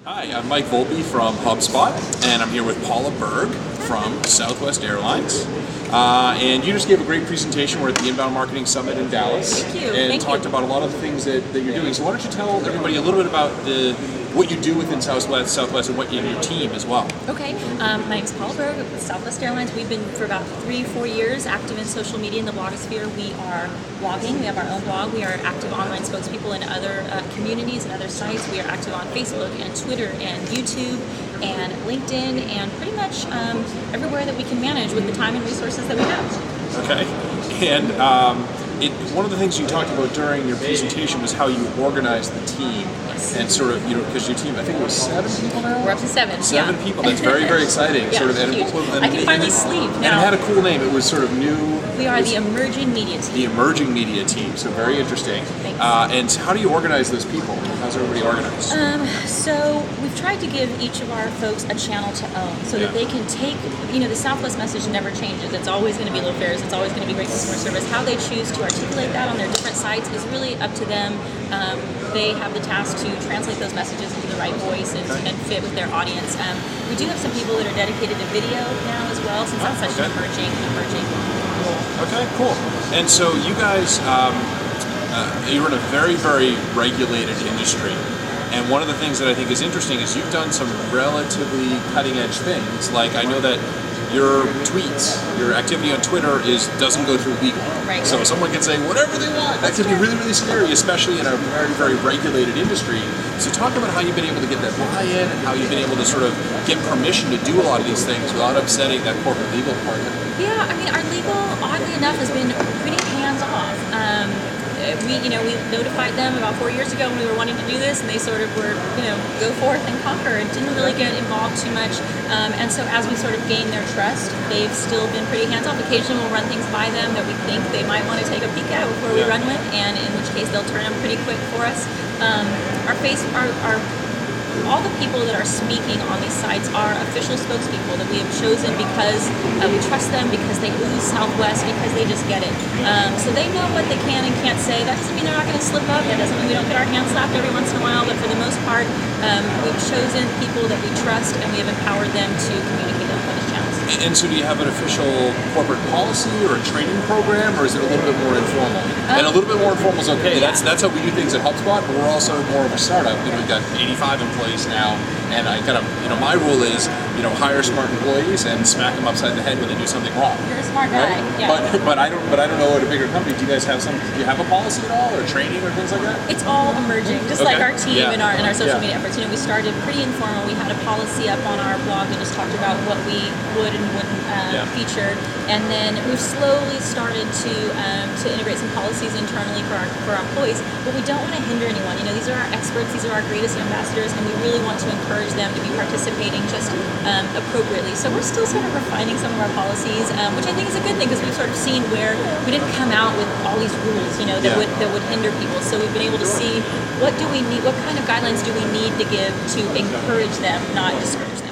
Hi, I'm Mike Volpe from HubSpot, and I'm here with Paula Berg from Southwest Airlines. And you just gave a great presentation. We're at the Inbound Marketing Summit in Dallas. Thank you. And talked about a lot of the things that you're doing. So why don't you tell everybody a little bit about what you do within Southwest, and what in your team as well. Okay, my name's Paula Berg with Southwest Airlines. We've been for about 3-4 years active in social media in the blogosphere. We are blogging. We have our own blog. We are active online spokespeople in other communities and other sites. We are active on Facebook and Twitter and YouTube and LinkedIn and pretty much everywhere that we can manage with the time and resources that we have. Okay, and one of the things you talked about during your presentation was how you organized the team. Yes. And sort of, because your team, I think it was 7 people now? We're up to 7. Seven people. That's very, very exciting. Yeah, sort of, huge. I can finally sleep now. And it had a cool name. It was sort of new. We are the Emerging Media Team. The Emerging Media Team. So very interesting. Thanks. And how do you organize those people? How's everybody organized? So we've tried to give each of our folks a channel to own so that they can take, the Southwest message never changes. It's always going to be low fares. It's always going to be great customer service. How they choose to articulate that on their different sites is really up to them. They have the task to translate those messages into the right voice and fit with their audience. We do have some people that are dedicated to video now as well, since that's such an emerging role. Okay, cool. And so you guys, you're in a very, very regulated industry. And one of the things that I think is interesting is you've done some relatively cutting-edge things. Like, I know that your tweets, your activity on Twitter doesn't go through legal. Right. So someone can say whatever they want. That can be really, really scary, especially in a very, very regulated industry. So talk about how you've been able to get that buy-in and how you've been able to sort of get permission to do a lot of these things without upsetting that corporate legal department. Yeah, our legal, oddly enough, has been pretty hands-off. We notified them about 4 years ago when we were wanting to do this, and they sort of were, go forth and conquer, and didn't really get involved too much. And so as we sort of gain their trust, they've still been pretty hands-off. Occasionally we'll run things by them that we think they might want to take a peek at before we run with, and in which case they'll turn them pretty quick for us. All the people that are speaking on these sites are official spokespeople that we have chosen because we trust them, because they ooze Southwest, because they just get it. So they know what they can and can't say. That doesn't mean they're not going to slip up. That doesn't mean we don't get our hands slapped every once in a while. But for the most part, we've chosen people that we trust, and we have empowered them to communicate on those channels. And so do you have an official corporate policy or a training program, or is it a little bit more informal? And a little bit more informal is okay. Yeah. That's how we do things at HubSpot, but we're also more of a startup. We've got 85 employees now, and I kind of, my rule is, hire smart employees and smack them upside the head when they do something wrong. You're a smart guy. Right? Yeah. But I don't know at a bigger company. Do you guys have do you have a policy at all, or training or things like that? It's all emerging, just like our team and our social Yeah. media efforts. We started pretty informal. We had a policy up on our blog that just talked about what we would and wouldn't feature, and then we've slowly started to integrate some policies internally for our employees. But we don't want to hinder anyone. These are our experts. These are our greatest ambassadors, and we really want to encourage them to be participating just appropriately. So we're still sort of refining some of our policies, which I think is a good thing, because we've sort of seen where we didn't come out with all these rules, that would hinder people. So we've been able to see what do we need, what kind of guidelines do we need to give to encourage them, not discourage them.